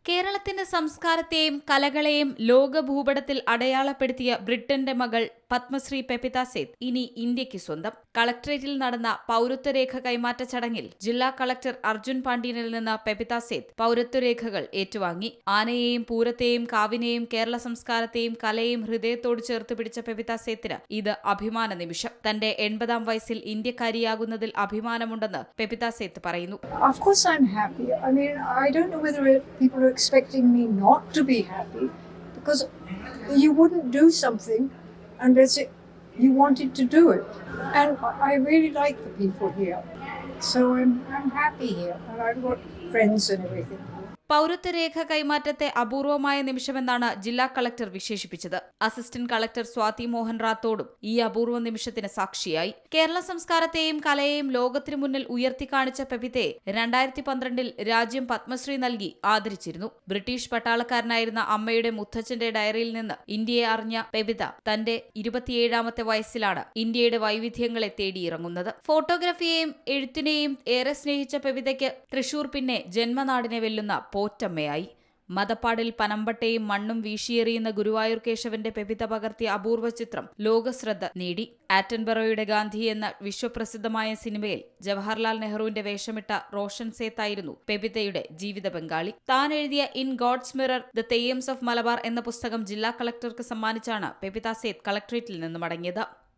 കേരളത്തിന്റെ സംസ്കാരത്തെയും കലകളെയും ലോകഭൂപടത്തിൽ അടയാളപ്പെടുത്തിയ ബ്രിട്ടന്റെ മകൾ പത്മശ്രീ പെപിത സേത്ത് ഇനി ഇന്ത്യക്ക് സ്വന്തം. കളക്ടറേറ്റിൽ നടന്ന പൗരത്വരേഖ കൈമാറ്റ ചടങ്ങിൽ ജില്ലാ കളക്ടർ അർജുൻ പാണ്ഡ്യനിൽ നിന്ന് പെപിത സേത്ത് പൗരത്വരേഖകൾ ഏറ്റുവാങ്ങി. ആനയെയും പൂരത്തെയും കാവിനെയും കേരള സംസ്കാരത്തെയും കലയെയും ഹൃദയത്തോട് ചേർത്ത് പിടിച്ച പെപിത സേത്തിന് ഇത് അഭിമാന നിമിഷം. തന്റെ 80-ാം വയസ്സിൽ ഇന്ത്യക്കാരിയാകുന്നതിൽ അഭിമാനമുണ്ടെന്ന് പെപിത സേത്ത് പറയുന്നു. Of course I'm happy. I mean, I don't know whether people are expecting me not to be happy, because you wouldn't do something unless you wanted to do it. And I really like the people here. So I'm happy here. And I've got friends and everything. പൗരത്വരേഖ കൈമാറ്റത്തെ അപൂർവമായ നിമിഷമെന്നാണ് ജില്ലാ collector വിശേഷിപ്പിച്ചത്. Assistant collector Swathi Mohan റാത്തോഡും ഈ അപൂർവ നിമിഷത്തിന് സാക്ഷിയായി. കേരള സംസ്കാരത്തെയും കലയെയും ലോകത്തിനു മുന്നിൽ ഉയർത്തിക്കാണിച്ച പെപിതയെ 2012-ൽ രാജ്യം പത്മശ്രീ നൽകി ആദരിച്ചിരുന്നു. ബ്രിട്ടീഷ് പട്ടാളക്കാരനായിരുന്ന അമ്മയുടെ മുത്തച്ഛന്റെ ഡയറിയിൽ നിന്ന് ഇന്ത്യയെ അറിഞ്ഞ പെപിത തന്റെ 27-ാമത്തെ വയസ്സിലാണ് ഇന്ത്യയുടെ വൈവിധ്യങ്ങളെ തേടിയിറങ്ങുന്നത്. ഫോട്ടോഗ്രാഫിയെയും എഴുത്തിനെയും ഏറെ സ്നേഹിച്ച പെപിതയ്ക്ക് തൃശൂർ പിന്നെ ജന്മനാടിനെ വെല്ലുന്ന പോറ്റമ്മയായി. മദപ്പാടിൽ പനമ്പട്ടയും മണ്ണും വീശിയെറിയുന്ന ഗുരുവായൂർ കേശവന്റെ പെപിത പകർത്തിയ അപൂർവ ചിത്രം ലോകശ്രദ്ധ നേടി. ആറ്റൻബറോയുടെ ഗാന്ധി എന്ന വിശ്വപ്രസിദ്ധമായ സിനിമയിൽ ജവഹർലാൽ നെഹ്റുവിന്റെ വേഷമിട്ട റോഷൻ സേത്തായിരുന്നു പെപിതയുടെ ജീവിത പങ്കാളി. താൻ എഴുതിയ in God's mirror the theyyams of Malabar എന്ന പുസ്തകം ജില്ലാ കളക്ടർക്ക് സമ്മാനിച്ചാണ് പെപിത സേത്ത് കളക്ടറേറ്റിൽ നിന്ന് മടങ്ങിയത്.